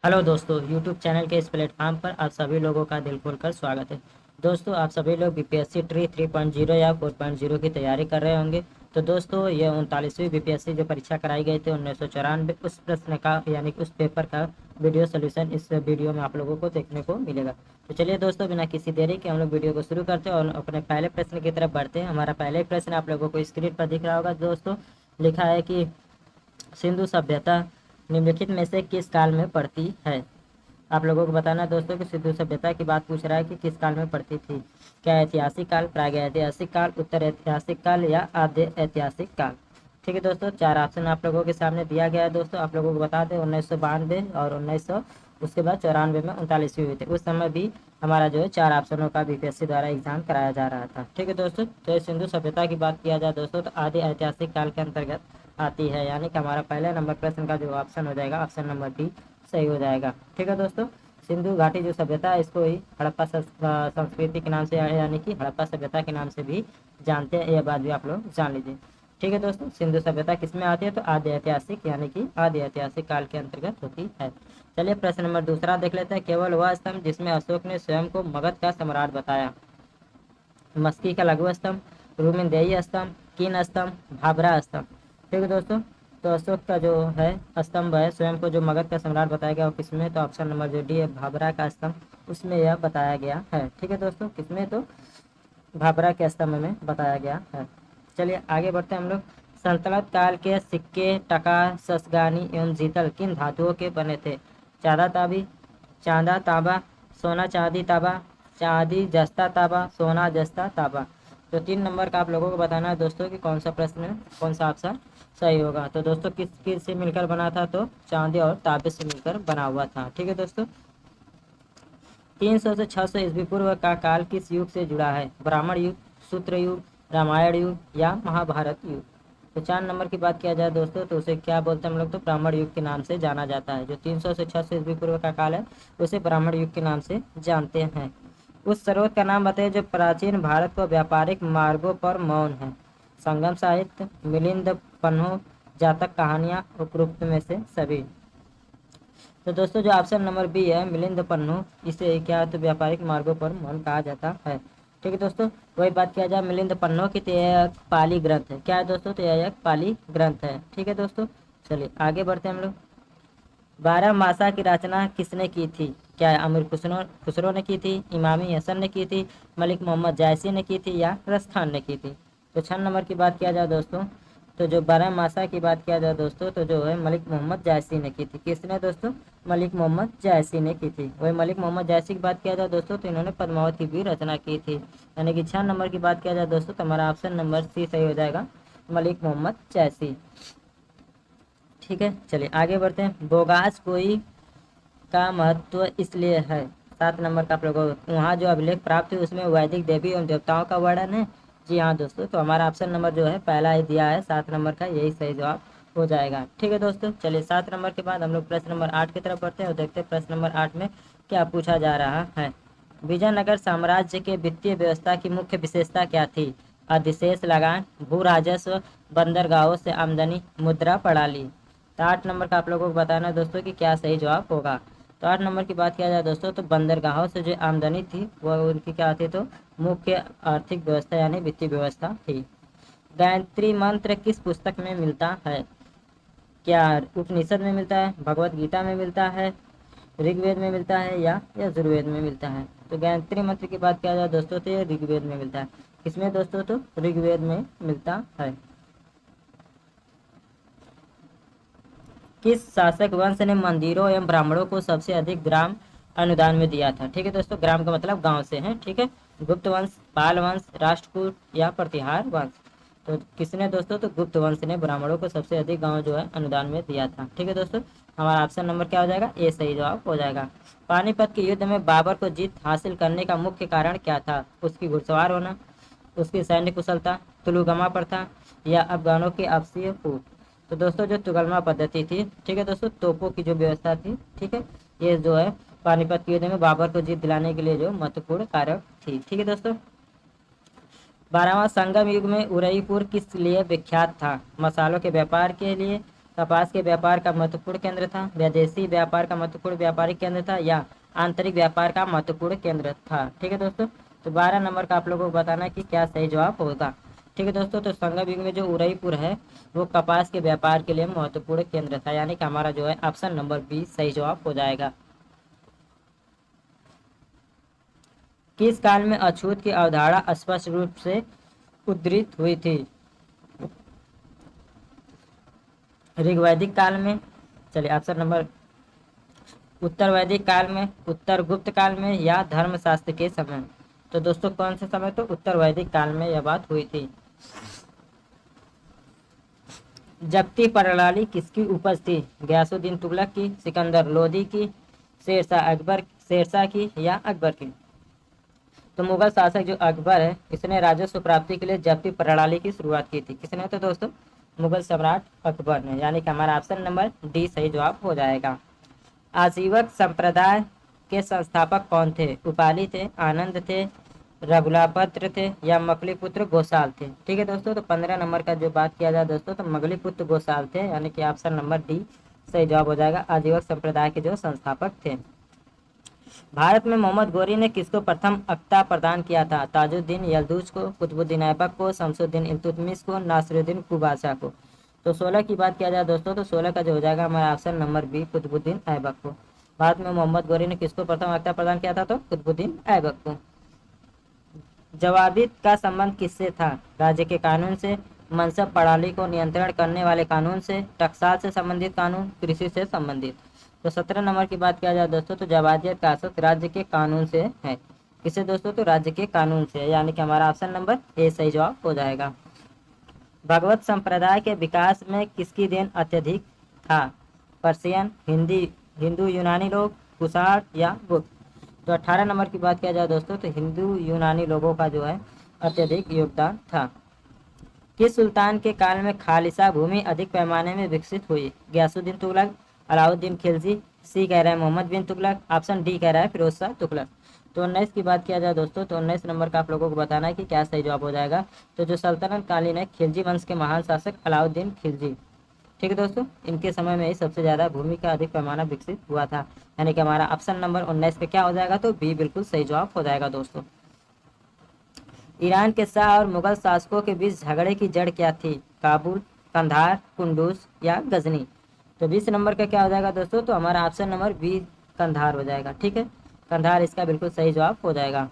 Hello दोस्तों, YouTube channel के इस प्लेटफॉर्म पर आप सभी लोगों का दिल खोलकर स्वागत है। दोस्तों, आप सभी लोग बीपीएससी ट्री 3.0 या 4.0 की तैयारी कर रहे होंगे। तो दोस्तों, ये 39वीं बीपीएससी जो परीक्षा कराई गई थी 1994, उस प्रश्न का यानी कि उस पेपर का वीडियो सोल्यूशन इस वीडियो में आप लोगों को देखने को मिलेगा। तो चलिए दोस्तों, बिना किसी देरी के हम लोग वीडियो को शुरू करते हैं और अपने पहले प्रश्न की तरफ बढ़ते हैं। हमारा पहले प्रश्न आप लोगों को स्क्रीन पर दिख रहा होगा दोस्तों। लिखा है कि सिंधु सभ्यता निम्नलिखित में से किस काल में पड़ती है। आप लोगों को बताना है दोस्तों कि सिंधु सभ्यता की बात पूछ रहा है कि किस काल में पड़ती थी। क्या ऐतिहासिक काल, प्रागैतिहासिक काल, उत्तर ऐतिहासिक काल या आद्य ऐतिहासिक काल। ठीक है दोस्तों, चार ऑप्शन आप लोगों के सामने दिया गया है दोस्तों। आप लोगों को बता दें 1992 और 1900 उसके बाद 94 में 39वीं हुई थी। उस समय भी हमारा जो है चार ऑप्शनों का बीपीएससी द्वारा एग्जाम कराया जा रहा था। ठीक है दोस्तों, तो सिंधु सभ्यता की बात किया जाए दोस्तों तो आदि ऐतिहासिक काल के अंतर्गत आती है, यानी कि हमारा पहले नंबर प्रश्न का जो ऑप्शन हो जाएगा ऑप्शन नंबर डी सही हो जाएगा। ठीक है दोस्तों, सिंधु घाटी जो सभ्यता है इसको ही हड़प्पा संस्कृति के नाम से यानी कि हड़प्पा सभ्यता के नाम से भी जानते हैं। यह बात भी आप लोग जान लीजिए। ठीक है दोस्तों, सिंधु सभ्यता किसमें आती है तो आदि ऐतिहासिक यानी कि आदि ऐतिहासिक काल के अंतर्गत होती है। चलिए प्रश्न नंबर दूसरा देख लेते हैं। केवल वह स्तंभ जिसमें अशोक ने स्वयं को मगध का सम्राट बताया। मस्की का लघु स्तंभ, रूमेंदेही स्तंभ, कीन स्तंभ, भाभरा स्तंभ। ठीक है दोस्तों, तो अशोक का जो है स्तंभ है स्वयं को जो मगध का सम्राट बताया गया वो किसमें, तो ऑप्शन नंबर जो डी है भाभरा का स्तंभ, उसमें यह बताया गया है। ठीक है दोस्तों, किसमें, तो भाभरा के स्तंभ में बताया गया है। चलिए आगे बढ़ते हैं हम लोग। सल्तनत काल के सिक्के, टका, ससगानी एवं जीतल किन धातुओं के बने थे। चांदा तांबी, चांदा तांबा, सोना चांदी तांबा, चांदी जस्ता तांबा, सोना जस्ता तांबा। तो 3 नंबर का आप लोगों को बताना है दोस्तों कि कौन सा प्रश्न कौन सा ऑप्शन सही होगा। तो दोस्तों किस से मिलकर बना था, तो चांदी और तांबे से मिलकर बना हुआ था। ठीक है दोस्तों, 300 से 600 ईस्वी पूर्व का काल किस युग से जुड़ा है। ब्राह्मण युग, सूत्र युग, रामायण युग या महाभारत युग। तो 4 नंबर की बात किया जाए दोस्तों तो उसे क्या बोलते हैं हम लोग, तो ब्राह्मण युग के नाम से जाना जाता है। जो 300 से 600 ईस्वी पूर्व का काल है उसे ब्राह्मण युग के नाम से जानते हैं। उस सरोवर का नाम बताइए जो प्राचीन भारत को व्यापारिक मार्गों पर मौन है। संगम साहित्य, मिलिंद पन्हों, जातक कहानियां, उपरोक्त में से सभी। तो दोस्तों जो ऑप्शन नंबर बी है मिलिंद पन्नू, इसे क्या है तो व्यापारिक मार्गों पर मौन कहा जाता है। ठीक है दोस्तों, वही बात किया जाए मिलिंद पन्नों की, तो यह एक पाली ग्रंथ है। क्या है दोस्तों, तो यह एक पाली ग्रंथ है। ठीक है दोस्तों, चलिए आगे बढ़ते हैं हम लोग। 12 मासा की रचना किसने की थी। क्या अमीर खुसरो ने की थी, इमामी हसन ने की थी, मलिक मोहम्मद जायसी ने की थी या रसखान ने की थी। तो 6 नंबर की बात किया जाए दोस्तों तो जो 12 मासा की बात किया जाए दोस्तों तो जो है मलिक मोहम्मद जायसी ने की थी। किसने दोस्तों, मलिक मोहम्मद जायसी ने की थी। वही मलिक मोहम्मद जायसी की बात किया जाए दोस्तों तो इन्होंने पद्मावत की भी रचना की थी। यानी कि 6 नंबर की बात किया जाए दोस्तों तो हमारा ऑप्शन नंबर सी सही हो जाएगा, मलिक मोहम्मद जायसी। ठीक है, चलिए आगे बढ़ते हैं। बोगास कोई का महत्व इसलिए है। 7 नंबर का आप लोगों को वहाँ जो अभिलेख प्राप्त हुए उसमें वैदिक देवी एवं देवताओं का वर्णन है। जी हाँ दोस्तों, तो हमारा ऑप्शन नंबर जो है पहला ही दिया है 7 नंबर का, यही सही जवाब हो जाएगा। ठीक है दोस्तों, चलिए 7 नंबर के बाद हम लोग प्रश्न नंबर 8 की तरफ बढ़ते हैं और देखते हैं प्रश्न नंबर 8 में क्या पूछा जा रहा है। विजयनगर साम्राज्य के वित्तीय व्यवस्था की मुख्य विशेषता क्या थी। अधिशेष लगान, भू राजस्व, बंदरगाहों से आमदनी, मुद्रा प्रणाली। तो 8 नंबर का आप लोगों को बताना है दोस्तों कि क्या सही जवाब होगा। तो 8 नंबर की बात किया जाए दोस्तों तो बंदरगाहों से जो आमदनी थी वह उनकी क्या थी, तो मुख्य आर्थिक व्यवस्था यानी वित्तीय व्यवस्था थी। गायत्री मंत्र किस पुस्तक में मिलता है। क्या उपनिषद में मिलता है, भगवत गीता में मिलता है, ऋग्वेद में मिलता है या यजुर्वेद में मिलता है। तो गायत्री मंत्र की बात किया जाए दोस्तों तो ये ऋग्वेद में मिलता है। किसमें दोस्तों, तो ऋग्वेद में मिलता है। किस शासक वंश ने मंदिरों एवं ब्राह्मणों को सबसे अधिक ग्राम अनुदान में दिया था। ठीक है दोस्तों, ग्राम का मतलब गांव से है। ठीक है, गुप्त वंश, पाल वंश, राष्ट्रकूट या प्रतिहार वंश। तो किसने दोस्तों, तो गुप्त वंश ने ब्राह्मणों को सबसे अधिक गांव जो है अनुदान में दिया था। ठीक है दोस्तों, हमारा ऑप्शन नंबर क्या हो जाएगा, ए सही जवाब हो जाएगा। पानीपत के युद्ध में बाबर को जीत हासिल करने का मुख्य कारण क्या था। उसकी घुड़सवार होना, उसकी सैन्य कुशलता, तुलुगमा प्रथा या अफगानों की आपसी फूट। तो दोस्तों जो तुगलमा पद्धति थी, ठीक है दोस्तों, तोपों की जो व्यवस्था थी, ठीक है, ये जो है पानीपत के युद्ध में बाबर को जीत दिलाने के लिए जो महत्वपूर्ण कारक थी। ठीक है दोस्तों, 12वां संगम युग में उदयपुर किस लिए विख्यात था। मसालों के व्यापार के लिए, कपास के व्यापार का महत्वपूर्ण केंद्र था, विदेशी व्यापार का महत्वपूर्ण व्यापारिक केंद्र था, या आंतरिक व्यापार का महत्वपूर्ण केंद्र था। ठीक है दोस्तों, तो 12 नंबर का आप लोगों को बताना कि क्या सही जवाब होगा। ठीक है दोस्तों, तो संगम युग में जो उदयपुर है वो कपास के व्यापार के लिए महत्वपूर्ण केंद्र था, यानी कि हमारा जो है ऑप्शन नंबर बी सही जवाब हो जाएगा। किस काल में अछूत की अवधारणा स्पष्ट रूप से उद्धृत हुई थी? ऋग्वैदिक काल में, चलिए ऑप्शन नंबर, उत्तर वैदिक काल में, उत्तर गुप्त काल में, या धर्मशास्त्र के समय। तो दोस्तों कौन से समय? तो उत्तर वैदिक काल में यह बात हुई थी। जब्ती प्रणाली किसकी उपज थी? गयासुद्दीन तुगलक की, सिकंदर लोदी की, शेरशाह की, या अकबर की? तो मुगल शासक जो अकबर है इसने राजस्व प्राप्ति के लिए जब्ती प्रणाली की शुरुआत की थी। किसने? तो दोस्तों मुगल सम्राट अकबर ने, यानी कि हमारा ऑप्शन नंबर डी सही जवाब हो जाएगा। आजीवक संप्रदाय के संस्थापक कौन थे? उपाली थे, आनंद थे, रघुलापत्र थे, या मगलीपुत्र गोसाल थे? ठीक है दोस्तों, तो 15 नंबर का जो बात किया जाए दोस्तों तो मगलीपुत्र गोसाल थे, यानी कि ऑप्शन नंबर डी सही जवाब हो जाएगा। आजीवक संप्रदाय के जो संस्थापक थे। भारत में मोहम्मद गोरी ने किसको प्रथम अख्ता प्रदान किया था? ताजुद्दीन यलदूज को, कुतुबुद्दीन ऐबक को, शमसुद्दीन इल्तुतमिश को, नासिरुद्दीन कुबाचा को? तो 16 की बात किया जाए दोस्तों तो 16 का जो हो जाएगा हमारा option number B Qutubuddin Aibak को। भारत में मोहम्मद गोरी ने किसको प्रथम अख्ता प्रदान किया था? तो कुतुबुद्दीन ऐबक को। जवाबित का संबंध किससे था? राज्य के कानून से, मनसब प्रणाली को नियंत्रण करने वाले कानून से, टकसाल से संबंधित कानून, कृषि से संबंधित? तो 17 नंबर की बात किया जाए दोस्तों तो जवाबियत का असर राज्य के कानून से है। किसे दोस्तों? तो राज्य के कानून से, यानी कि हमारा ऑप्शन नंबर ए सही जवाब हो जाएगा। भगवत संप्रदाय के विकास में किसकी देन अत्यधिक था? पर्शियन, हिंदू यूनानी लोग, कुषाण, या गुप्त? तो 18 नंबर की बात किया जाए दोस्तों तो हिंदू यूनानी लोगों का जो है अत्यधिक योगदान था। किस सुल्तान के काल में खालिसा भूमि अधिक पैमाने में विकसित हुई? गयासुद्दीन तुगलक, अलाउद्दीन खिलजी, सी कह रहा है मोहम्मद बिन तुगलक, ऑप्शन डी कह रहा है फिरोज शाह तुगलक। तो 19 की बात किया जाए दोस्तों तो 19 नंबर का आप लोगों को बताना है कि क्या सही जवाब हो जाएगा। तो जो सल्तनत कालीन है खिलजी वंश के महान शासक अलाउद्दीन खिलजी। ठीक है दोस्तों, इनके समय में ही सबसे ज़्यादा भूमि का अधिक पैमाना विकसित हुआ था, यानी कि हमारा ऑप्शन नंबर 19 पे क्या हो जाएगा? तो बी बिल्कुल सही जवाब हो जाएगा दोस्तों। ईरान के शाह और मुगल शासकों के बीच झगड़े की जड़ क्या थी? काबुल, कंधार, कुंडूज, या गजनी? तो 20 नंबर का क्या हो जाएगा दोस्तों? तो हमारा ऑप्शन नंबर बी कंधार हो जाएगा। ठीक है, कंधार इसका बिल्कुल सही जवाब हो जाएगा।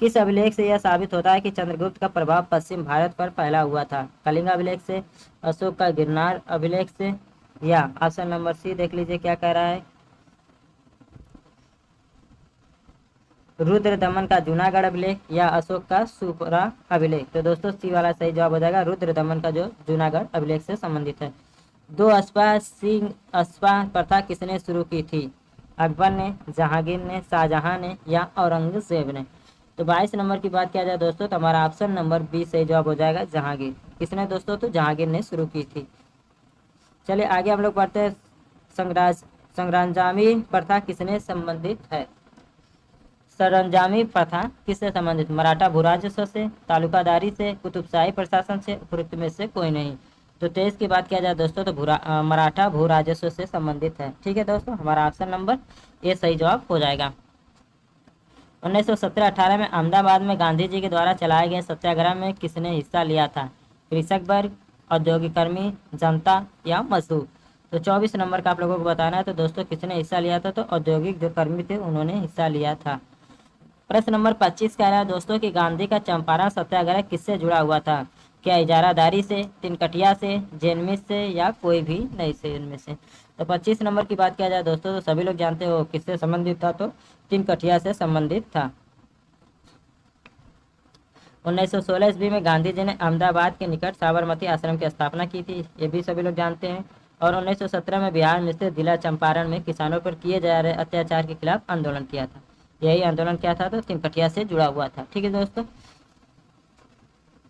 किस अभिलेख से यह साबित होता है कि चंद्रगुप्त का प्रभाव पश्चिम भारत पर फैला हुआ था? कलिंग अभिलेख से, अशोक का गिरनार अभिलेख से, या ऑप्शन नंबर सी देख लीजिए क्या कह रहा है, रुद्र दमन का जूनागढ़ अभिलेख, या अशोक का सुपरा अभिलेख? तो दोस्तों सी वाला सही जवाब हो जाएगा, रुद्र दमन का जो जूनागढ़ अभिलेख से संबंधित है। दो अस्पा प्रथा किसने शुरू की थी? अकबर ने, जहांगीर ने, शाहजहां ने, या औरंगजेब ने? तो 22 नंबर की बात किया जाए दोस्तों तो हमारा ऑप्शन नंबर बी सही जवाब हो जाएगा, जहांगीर। किसने दोस्तों? तो जहांगीर ने शुरू की थी। चलिए आगे हम लोग पढ़ते हैं, संग्रामी प्रथा किसने संबंधित है? सरंजामी प्रथा किससे संबंधित? मराठा भूराजस्व से, तालुकादारी से, कुतुबशाही प्रशासन से, उपरोक्त में से कोई नहीं? तो 23 की बात किया जाए दोस्तों तो मराठा भू राजस्व से संबंधित है। ठीक है दोस्तों, हमारा ऑप्शन नंबर ए सही जवाब हो जाएगा। 1917-18 में अहमदाबाद में गांधी जी के द्वारा चलाए गए सत्याग्रह में किसने हिस्सा लिया था? कृषक वर्ग, औद्योगिक कर्मी, जनता, या मजदूर? तो 24 नंबर का आप लोगों को बताना है। तो दोस्तों किसने हिस्सा लिया था? तो औद्योगिक जो कर्मी थे उन्होंने हिस्सा लिया था। प्रश्न नंबर 25 कह रहा है दोस्तों कि गांधी का चंपारण सत्याग्रह किससे जुड़ा हुआ था? क्या इजारादारी से, तिनकटिया से, जेनमिस से, या कोई भी नहीं से इनमें से? तो 25 नंबर की बात किया जाए दोस्तों तो सभी लोग जानते हो किससे संबंधित था? तो तिनकटिया से संबंधित था। 1916 ईस्वी में गांधी जी ने अहमदाबाद के निकट साबरमती आश्रम की स्थापना की थी, ये भी सभी लोग जानते हैं। और 1917 में बिहार में स्थित जिला चंपारण में किसानों पर किए जा रहे अत्याचार के खिलाफ आंदोलन किया था। यही आंदोलन क्या था? तो तिनकटिया से जुड़ा हुआ था। ठीक है दोस्तों,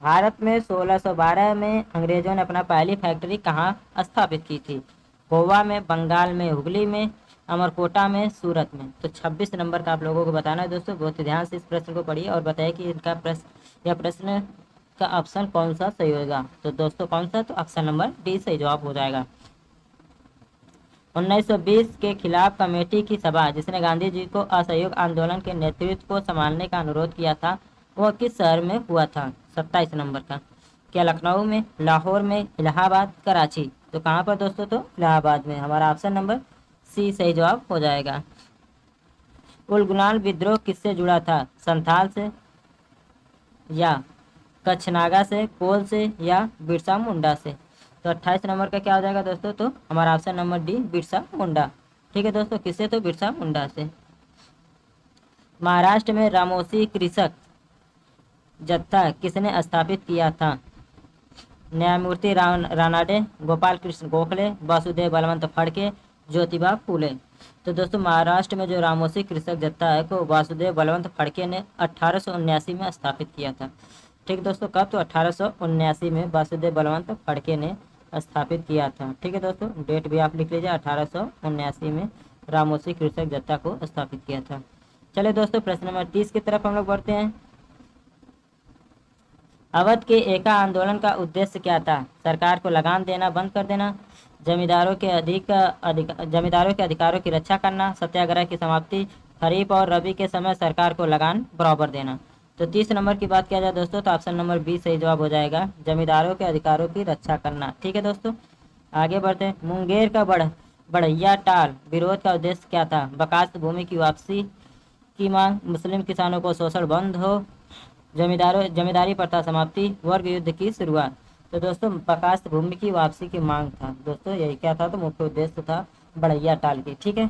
भारत में 1612 में अंग्रेजों ने अपना पहली फैक्ट्री कहाँ स्थापित की थी? गोवा में, बंगाल में, हुगली में, अमरकोटा में, सूरत में? तो 26 नंबर का आप लोगों को बताना है दोस्तों। बहुत ही ध्यान से इस प्रश्न को पढ़िए और बताइए कि इनका यह प्रश्न का ऑप्शन कौन सा सही होगा। तो दोस्तों कौन सा? तो ऑप्शन नंबर डी सही जवाब हो जाएगा। 1920 के खिलाफ कमेटी की सभा जिसने गांधी जी को असहयोग आंदोलन के नेतृत्व को संभालने का अनुरोध किया था, वह किस शहर में हुआ था? 27 नंबर का। क्या लखनऊ में, लाहौर में, इलाहाबाद, कराची? तो कहाँ पर दोस्तों? तो इलाहाबाद में। हमारा ऑप्शन नंबर सी सही जवाब हो जाएगा। उलगुलान विद्रोह किससे जुड़ा था? संथाल से, या कच्छनागा से, कोल से, या बिरसा मुंडा से? तो 28 नंबर का क्या हो जाएगा दोस्तों? तो हमारा option number D Birsa Munda. ठीक है दोस्तों, किससे? तो बिरसा मुंडा से। महाराष्ट्र में रामोसी कृषक जत्था किसने स्थापित किया था? न्यायमूर्ति रानाडे, गोपाल कृष्ण गोखले, वासुदेव बलवंत फड़के, ज्योतिबा फूले? तो दोस्तों महाराष्ट्र में जो रामोसी कृषक जत्था है को वासुदेव बलवंत फड़के ने 1879 में स्थापित किया था। ठीक दोस्तों, कब? तो 1879 में वासुदेव बलवंत फड़के ने स्थापित किया था। ठीक है दोस्तों, डेट भी आप लिख लीजिए, 1879 में रामोसी कृषक जत्था को स्थापित किया था। चलिए दोस्तों, प्रश्न नंबर 30 की तरफ हम लोग बढ़ते हैं। अवध के एका आंदोलन का उद्देश्य क्या था? सरकार को लगान देना बंद कर देना, जमींदारों के अधिकारों की रक्षा करना, सत्याग्रह की समाप्ति, खरीफ और रबी के समय सरकार को लगान बराबर देना? तो 30 नंबर की बात किया जाए दोस्तों तो ऑप्शन नंबर बी सही जवाब हो जाएगा, जमींदारों के अधिकारों की रक्षा करना। ठीक है दोस्तों, आगे बढ़ते हैं। मुंगेर का बढ़ैया टाल विरोध का उद्देश्य क्या था? बकास्त भूमि की वापसी की मांग, मुस्लिम किसानों को शोषण बंद हो, जमींदारी प्रथा समाप्ति, वर्ग युद्ध की शुरुआत? तो दोस्तों बकास्त भूमि की वापसी की मांग था दोस्तों, यही क्या था? तो मुख्य उद्देश्य था बढ़ैया टाल की। ठीक है।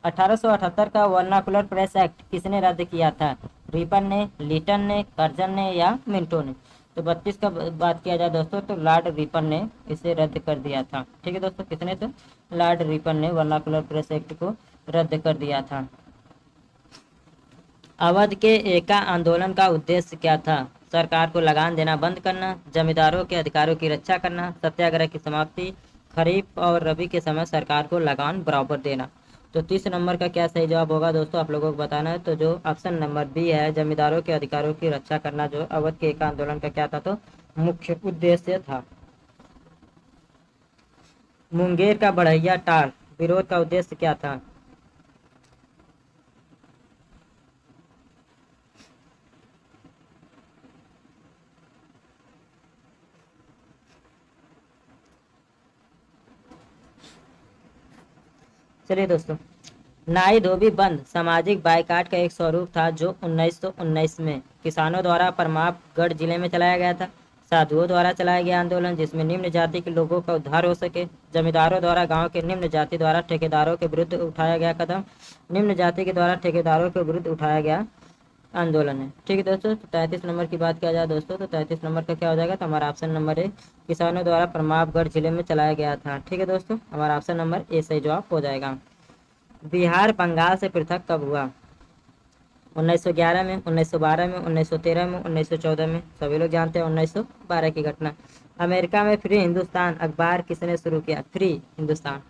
1878 का वर्नाकुलर प्रेस एक्ट किसने रद्द किया था? रिपन ने, लीटन ने, कर्जन ने, या मिंटो ने? तो 32 का बात किया जाए दोस्तों तो लॉर्ड रिपन ने इसे रद्द कर दिया था। ठीक है दोस्तों, किसने? तो लॉर्ड रिपन ने वर्नाकुलर प्रेस एक्ट को रद्द कर दिया था। अवध के एका आंदोलन का उद्देश्य क्या था? सरकार को लगान देना बंद करना, जमींदारों के अधिकारों की रक्षा करना, सत्याग्रह की समाप्ति, खरीफ और रबी के समय सरकार को लगान बराबर देना? तो 30 नंबर का क्या सही जवाब होगा दोस्तों, आप लोगों को बताना है। तो जो ऑप्शन नंबर बी है, जमींदारों के अधिकारों की रक्षा करना, जो अवध के एका आंदोलन का क्या था? तो मुख्य उद्देश्य था। मुंगेर का बढ़ैया टाल विरोध का उद्देश्य क्या था? चलिए दोस्तों, नाई धोबी बंद सामाजिक बाइकाट का एक स्वरूप था जो 1919 में किसानों द्वारा प्रतापगढ़ जिले में चलाया गया था। साधुओं द्वारा चलाया गया आंदोलन जिसमें निम्न जाति के लोगों का उद्धार हो सके। जमींदारों द्वारा गांव के निम्न जाति द्वारा ठेकेदारों के विरुद्ध उठाया गया कदम, निम्न जाति के द्वारा ठेकेदारों के विरुद्ध उठाया गया आंदोलन है। ठीक है दोस्तों, तो 33 नंबर की बात किया जाए दोस्तों तो 33 नंबर का क्या हो जाएगा? तो हमारा ऑप्शन नंबर ए किसानों द्वारा प्रतापगढ़ जिले में चलाया गया था। ठीक है दोस्तों, हमारा ऑप्शन नंबर ए सही जवाब हो जाएगा। बिहार बंगाल से पृथक कब हुआ? 1911 में, 1912 में, 1913 में, 1914 में? सभी लोग जानते हैं 1912 की घटना। अमेरिका में फ्री हिंदुस्तान अखबार किसने शुरू किया? फ्री हिंदुस्तान।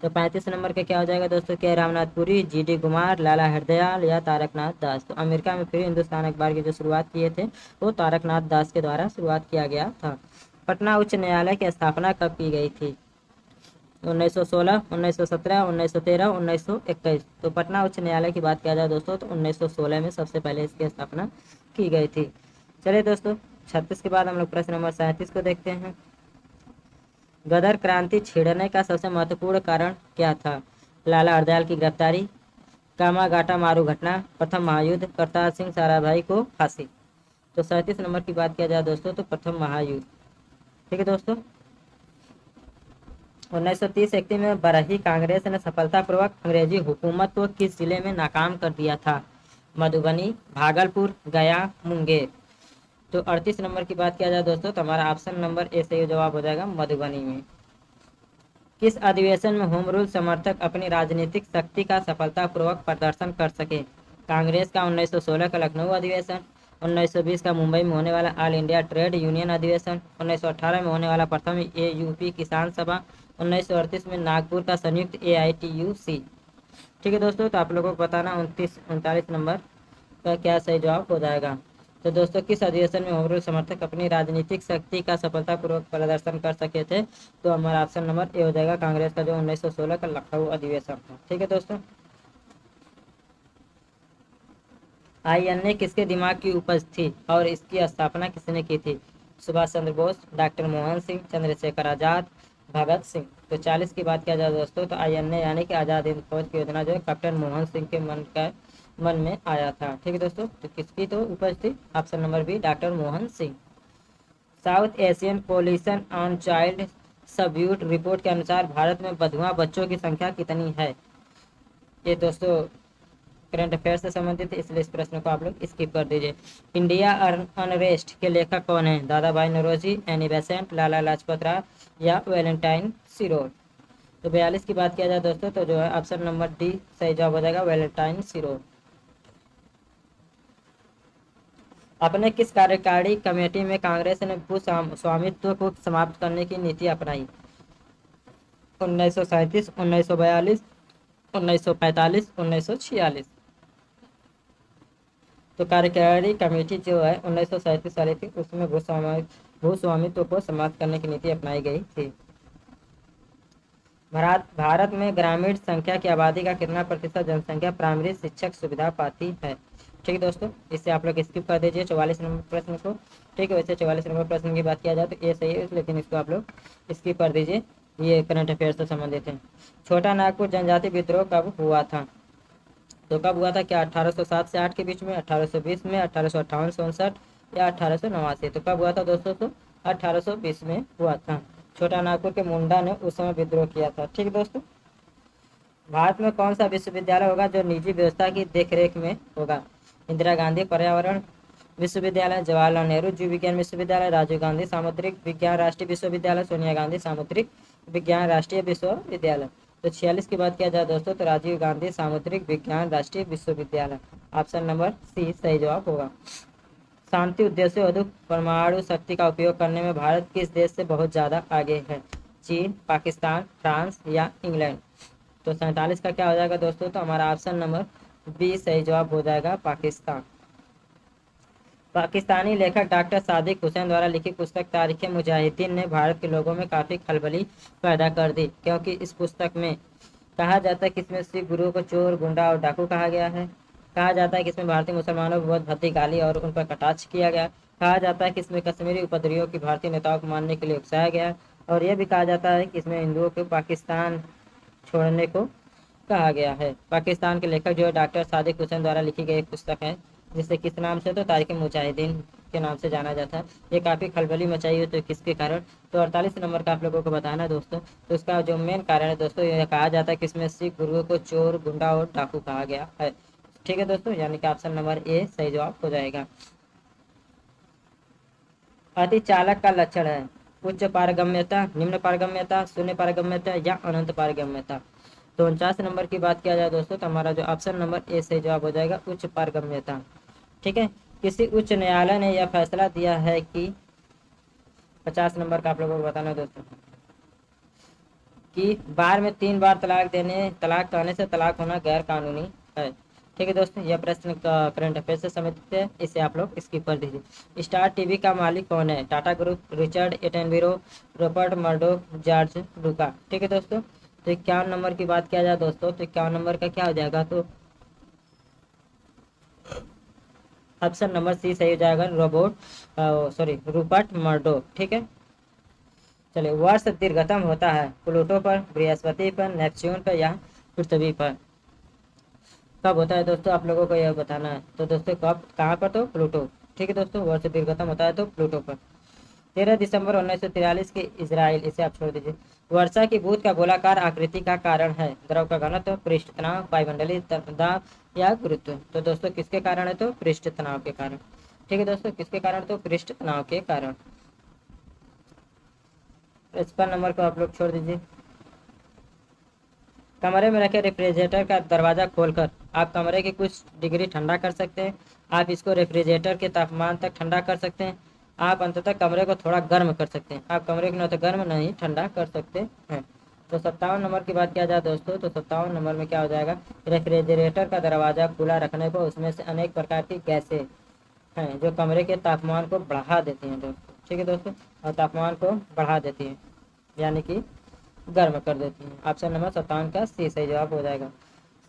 तो 35 नंबर का क्या हो जाएगा दोस्तों? के रामनाथपुरी, जी.डी. कुमार, लाला हरदयाल, या तारकनाथ दास? तो अमेरिका में फ्री हिंदुस्तान अखबार की जो शुरुआत किए थे वो तारकनाथ दास के द्वारा शुरुआत किया गया था। पटना उच्च न्यायालय की स्थापना कब की गई थी? 1916, 1917, 1913, 1921? तो पटना उच्च न्यायालय की बात किया जाए दोस्तों तो 1916 में सबसे पहले इसकी स्थापना की गई थी। चलिए दोस्तों, 36 के बाद हम लोग प्रश्न नंबर 37 को देखते हैं। गदर क्रांति छिड़ने का सबसे महत्वपूर्ण कारण क्या था? लाला हरदयाल की गिरफ्तारी, कामागाटा मारू घटना, प्रथम महायुद्ध, करतार सिंह साराभाई को फांसी? तो 37 नंबर की बात किया जाए दोस्तों तो प्रथम महायुद्ध। ठीक है दोस्तों, 1930-31 में बरही कांग्रेस ने सफलतापूर्वक अंग्रेजी हुकूमत को किस जिले में नाकाम कर दिया था? मधुबनी, भागलपुर, गया, मुंगेर? तो 38 नंबर की बात किया जाए दोस्तों तो हमारा ऑप्शन नंबर ए सही जवाब हो जाएगा, मधुबनी में। किस अधिवेशन में होम रूल समर्थक अपनी राजनीतिक शक्ति का सफलतापूर्वक प्रदर्शन कर सके? कांग्रेस का 1916 का लखनऊ अधिवेशन, 1920 का मुंबई में होने वाला ऑल इंडिया ट्रेड यूनियन अधिवेशन, 1918 में होने वाला प्रथम AUP किसान सभा, 1938 में नागपुर का संयुक्त AITUC? ठीक है दोस्तों, तो आप लोगों को बताना 39 नंबर का क्या सही जवाब हो जाएगा। तो दोस्तों किस अधिवेशन में होम रूल समर्थक अपनी राजनीतिक शक्ति का सफलतापूर्वक प्रदर्शन कर सके थे? तो हमारा ऑप्शन नंबर ए हो जाएगा, कांग्रेस का जो 1916 का लखनऊ अधिवेशन था। ठीक है दोस्तों। आईएनए किसके दिमाग की उपज थी और इसकी स्थापना किसने की थी? सुभाष चंद्र बोस, डॉक्टर मोहन सिंह, चंद्रशेखर आजाद, भगत सिंह। तो 40 की बात किया जाए दोस्तों, तो आईएनए यानी कि आजाद हिंद फौज की योजना जो है कैप्टन मोहन सिंह के मन में आया था। ठीक है दोस्तों। तो किसकी तो उपज थी? Option number B, doctor Mohan Singh. South Asian coalition on child servitude report के अनुसार भारत में बधुआ बच्चों की संख्या कितनी है? ये दोस्तों करंट अफेयर से संबंधित है, इसलिए इस प्रश्न को आप लोग स्किप कर दीजिए। इंडिया अनरेस्ट के लेखक कौन है? दादा भाई नौरोजी, एनी बेसेंट, लाला लाजपत राय या वैलेंटाइन सिरोल। तो 42 की बात किया जाए दोस्तों, तो जो है ऑप्शन नंबर डी सही जवाब हो जाएगा, वैलेंटाइन सिरोल। अपने किस कार्यकारी कमेटी में कांग्रेस ने भू स्वामित्व को समाप्त करने की नीति अपनाई? 1937, 1942, 1945, 1946। तो कार्यकारी कमेटी जो है 1937 वाली थी, उसमें भू स्वामित्व को समाप्त करने की नीति अपनाई गई थी। भारत में ग्रामीण संख्या की आबादी का कितना प्रतिशत जनसंख्या प्राइमरी शिक्षक सुविधा पाती है? ठीक है दोस्तों, इससे आप लोग स्किप कर दीजिए 44 नंबर प्रश्न को। ठीक है, वैसे 44 नंबर प्रश्न की बात किया जाए तो ये सही है, लेकिन इसको आप लोग स्किप कर दीजिए, ये करंट अफेयर से संबंधित है। छोटा नागपुर जनजाति विद्रोह कब हुआ था? तो कब हुआ था? क्या 1807 से 8 के बीच में, 1820 में, 1858 से 59 या 1889? तो कब हुआ था दोस्तों? तो 1820 में हुआ था। छोटा नागपुर के मुंडा ने उस समय विद्रोह किया था। ठीक है दोस्तों। भारत में कौन सा विश्वविद्यालय होगा जो निजी व्यवस्था की देखरेख में होगा? इंदिरा गांधी पर्यावरण विश्वविद्यालय, जवाहरलाल नेहरू जीव विज्ञान विश्वविद्यालय, राजीव गांधी सामुद्रिक विज्ञान राष्ट्रीय विश्वविद्यालय, सोनिया गांधी सामुद्रिक विज्ञान राष्ट्रीय विश्वविद्यालय। तो 46 की बात किया जाए दोस्तों, तो राजीव गांधी सामुद्रिक विज्ञान राष्ट्रीय विश्वविद्यालय। ऑप्शन नंबर सी सही जवाब होगा। शांति उद्देश्य हेतु परमाणु शक्ति का उपयोग करने में भारत किस देश से बहुत ज्यादा आगे है? चीन, पाकिस्तान, फ्रांस या इंग्लैंड। तो 47 का क्या हो जाएगा दोस्तों? तो हमारा ऑप्शन नंबर बी सही जवाब हो जाएगा, पाकिस्तान। पाकिस्तानी लेखक डॉक्टर सादिक हुसैन द्वारा लिखी पुस्तक तारीख मुजाहिदीन ने भारत के लोगों में काफी खलबली पैदा कर दी, क्योंकि इस पुस्तक में कहा जाता है कि इसमें सिख गुरुओं को चोर, गुंडा और डाकू कहा गया है। कहा जाता है कि इसमें भारतीय मुसलमानों को बहुत भद्दी गाली और उन पर कटाक्ष किया गया। कहा जाता है कि इसमें कश्मीरी उपद्रवियों की भारतीय नेताओं को मानने के लिए उकसाया गया, और यह भी कहा जाता है कि इसमें हिंदुओं को पाकिस्तान छोड़ने को कहा गया है। पाकिस्तान के लेखक जो है डॉक्टर सादिक हुसैन द्वारा लिखी गई एक पुस्तक है, जिसे किस नाम से? तो तारीख मुजाहिदीन के नाम से जाना जाता है। ये काफ़ी खलबली मचाई है, तो किसके कारण? तो 48 नंबर का आप लोगों को बताना है दोस्तों। तो इसका जो मेन कारण है दोस्तों, यह कहा जाता है कि इसमें सिख गुरुओं को चोर, गुंडा और डाकू कहा गया है। ठीक है दोस्तों, यानी कि ऑप्शन नंबर ए सही जवाब हो जाएगा। अति चालक का लक्षण है उच्च पारगम्यता, निम्न पारगम्यता, शून्य पारगम्यता या अनंत पारगम्यता। तो 49 नंबर की बात किया जाए दोस्तों, तो हमारा जो ऑप्शन नंबर ए सही जवाब हो जाएगा, उच्च पारगम्यता। ठीक है। किसी उच्च न्यायालय ने यह फैसला दिया है कि 50 नंबर का आप लोगों को बताना है दोस्तों, कि बार में 3 बार तलाक कहने से तलाक होना गैर कानूनी है। ठीक है दोस्तों, यह प्रश्न करंट अफेयर से संबंधित है, इसे आप लोग स्किप कर दीजिए। स्टार टीवी का मालिक कौन है? Tata group, Richard Attenborough, Robert Murdoch, George Lucas. ठीक है दोस्तों। तो 51 नंबर की बात किया जाए दोस्तों, तो 51 नंबर का क्या हो जाएगा? तो ऑप्शन नंबर सी सही हो जाएगा, रूपर्ट मर्डोक। ठीक है। चलिए, वर्ष दीर्घतम होता है प्लूटो पर, बृहस्पति पर, नेपच्यून पर या पृथ्वी पर? कब होता है दोस्तों? आप लोगों को यह बताना है। तो दोस्तों कब, कहाँ पर? तो प्लूटो। ठीक है दोस्तों, वर्ष दीर्घतम होता है तो प्लूटो पर। 13 दिसंबर 1943 के इजराइल, इसे आप छोड़ दीजिए। वर्षा की बूंद का गोलाकार आकृति का कारण है? द्रव का घनत्व, पृष्ठ तनाव, वायुमंडलीय दाब या गुरुत्व। तो दोस्तों किसके कारण है? तो पृष्ठ तनाव के कारण। ठीक है दोस्तों, किसके कारण? तो पृष्ठ तनाव के कारण। 55 नंबर को आप लोग छोड़ दीजिए। कमरे में रखे रेफ्रिजरेटर का दरवाजा खोलकर आप कमरे की कुछ डिग्री ठंडा कर सकते हैं। आप इसको रेफ्रिजरेटर के तापमान तक ठंडा कर सकते हैं। आप अंततः कमरे को थोड़ा गर्म कर सकते हैं। आप कमरे को न तो गर्म नहीं ठंडा कर सकते हैं। तो 57 नंबर की बात किया जाए दोस्तों, तो 57 नंबर में क्या हो जाएगा? रेफ्रिजरेटर का दरवाजा खुला रखने पर उसमें से अनेक प्रकार की गैसें हैं जो कमरे के तापमान को बढ़ा देती हैं दोस्तों। ठीक है दोस्तों, और तापमान को बढ़ा देती हैं यानी कि गर्म कर देती हैं। ऑप्शन नंबर 57 का सी सही जवाब हो जाएगा।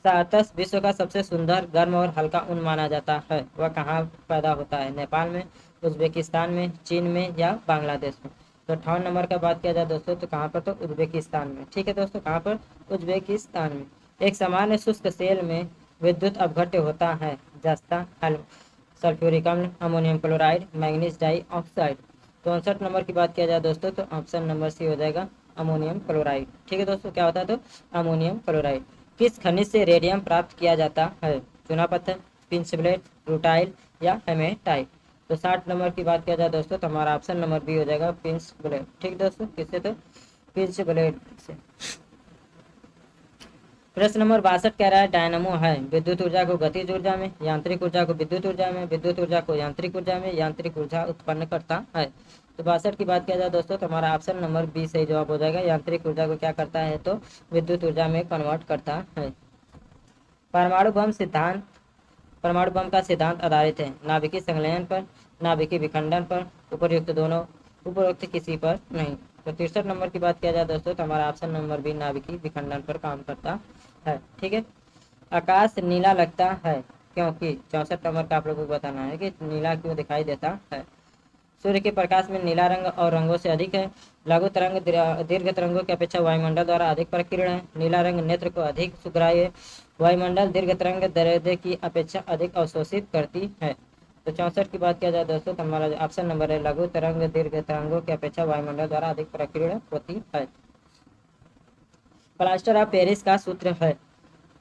सारस विश्व का सबसे सुंदर, गर्म और हल्का ऊन माना जाता है। वह कहाँ पैदा होता है? नेपाल में, उज्बेकिस्तान में, चीन में या बांग्लादेश में? तो 58 नंबर का बात किया जाए दोस्तों तो कहाँ पर? तो उज्बेकिस्तान में। ठीक है दोस्तों, कहाँ पर? उज्बेकिस्तान में। एक सामान्य शुष्क सेल में विद्युत अपघट्य होता है। जस्ता, सल्फ्यूरिक अम्ल, ammonium chloride, manganese dioxide. तो 59 नंबर की बात किया जाए दोस्तों तो ऑप्शन नंबर सी हो जाएगा अमोनियम क्लोराइड। ठीक है दोस्तों, क्या होता है? तो अमोनियम क्लोराइड। किस खनिज से रेडियम प्राप्त किया जाता है? चूना पत्थर, पिंचब्लेड, रूटाइल या हेमेटाइट? तो 60 नंबर की बात किया जाए दोस्तों तो हमारा ऑप्शन नंबर बी हो जाएगा पिंचब्लेड। ठीक दोस्तों, किससे? तो पिंचब्लेड से। प्रश्न नंबर 62 कह रहा है डायनामो है विद्युत ऊर्जा को गतिज ऊर्जा में, यांत्रिक ऊर्जा को विद्युत ऊर्जा में, विद्युत ऊर्जा को यांत्रिक ऊर्जा में, यांत्रिक ऊर्जा उत्पन्न करता है। तो 62 की बात किया जाए दोस्तों तो हमारा ऑप्शन नंबर बी सही जवाब हो जाएगा। यांत्रिक ऊर्जा को क्या करता है? तो विद्युत ऊर्जा में कन्वर्ट करता है। परमाणु बम सिद्धांत, परमाणु बम का सिद्धांत आधारित है नाभिकीय संलयन पर, नाभिकीय विखंडन पर, उपयुक्त दोनों, उपरोक्त किसी पर नहीं। तो 63 नंबर की बात किया जाए दोस्तों तो हमारा ऑप्शन नंबर बी नाभिकीय विखंडन पर काम करता है। ठीक है। आकाश नीला लगता है क्योंकि 64 नंबर का आप लोगों को बताना है कि नीला क्यों दिखाई देता है। सूर्य के प्रकाश में नीला रंग और रंगों से अधिक है। लघु तरंग दीर्घ तरंगों की अपेक्षा वायुमंडल द्वारा अधिक प्रकीर्ण है। नीला रंग नेत्र को अधिक सुखदायी है। वायुमंडल दीर्घ तरंग दैर्ध्य की अपेक्षा अधिक अवशोषित करती है। तो 64 की बात किया जाए दोस्तों तो हमारा ऑप्शन नंबर है लघु तरंग दीर्घ तरंगों की अपेक्षा वायुमंडल द्वारा अधिक प्रकीर्ण होती है। प्लास्टर ऑफ पेरिस का सूत्र है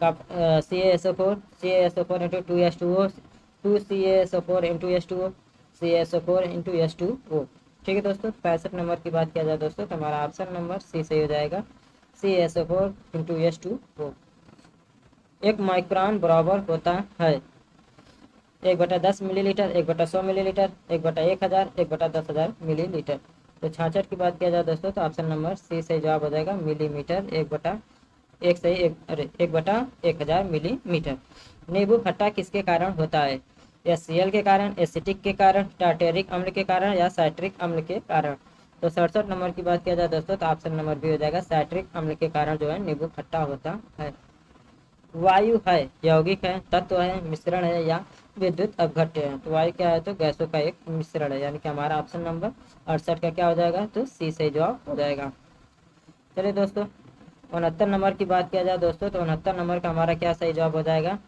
CaSO4, CaSO4 into 2H2O, 2CaSO4 into H2O, CaSO4 into H2O। ठीक है दोस्तों, 65 नंबर की बात किया जाए दोस्तों तो हमारा ऑप्शन नंबर सी सही हो जाएगा, CaSO4 into H2O। एक माइक्रोन बराबर होता है 1/10 मिलीलीटर, 1/100 मिलीलीटर, 1/1000, 1/10,000 मिलीलीटर। तो 66 की बात किया जाए दोस्तों तो ऑप्शन नंबर सी सही जवाब हो जाएगा मिलीमीटर, 1/1000 मिलीमीटर। नींबू खट्टा किसके कारण होता है? HCl के कारण, एसिटिक के कारण, टार्टेरिक अम्ल के कारण या साइट्रिक अम्ल के कारण? तो 67 नंबर की बात किया जाए दोस्तों तो ऑप्शन नंबर बी हो जाएगा साइट्रिक अम्ल के कारण जो है नींबू खट्टा होता है। वायु है यौगिक है, तत्व है, मिश्रण है या विद्युत अपघट्य है? तो वायु क्या है? तो गैसों का एक मिश्रण है यानी कि हमारा ऑप्शन नंबर 68 का क्या हो जाएगा? तो सी सही जवाब हो जाएगा। चलिए दोस्तों 69 नंबर की बात किया जाए दोस्तों तो 69 नंबर का हमारा क्या सही जवाब हो जाएगा?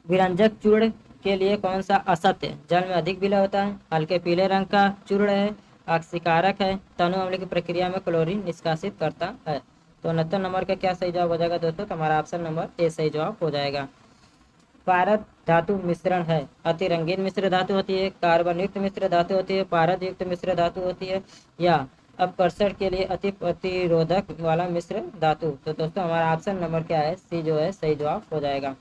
विरंजक चूर्ण के लिए कौन सा असत्य जल में अधिक विलय होता है? हल्के पीले रंग का चूर्ण है, ऑक्सीकारक है, तनु अम्ल की प्रक्रिया में क्लोरीन निष्कासित करता है। तो 69 नंबर का क्या सही जवाब हो जाएगा दोस्तों? तो हमारा ऑप्शन नंबर ए सही जवाब हो जाएगा। पारद धातु मिश्रण है, अति रंगीन मिश्र धातु होती है, कार्बन युक्त मिश्र धातु होती है, पारद युक्त मिश्र धातु होती है या अपकर्षण के लिए अति प्रतिरोधक वाला मिश्र धातु? तो दोस्तों हमारा ऑप्शन नंबर क्या है? सी जो है सही जवाब हो जाएगा।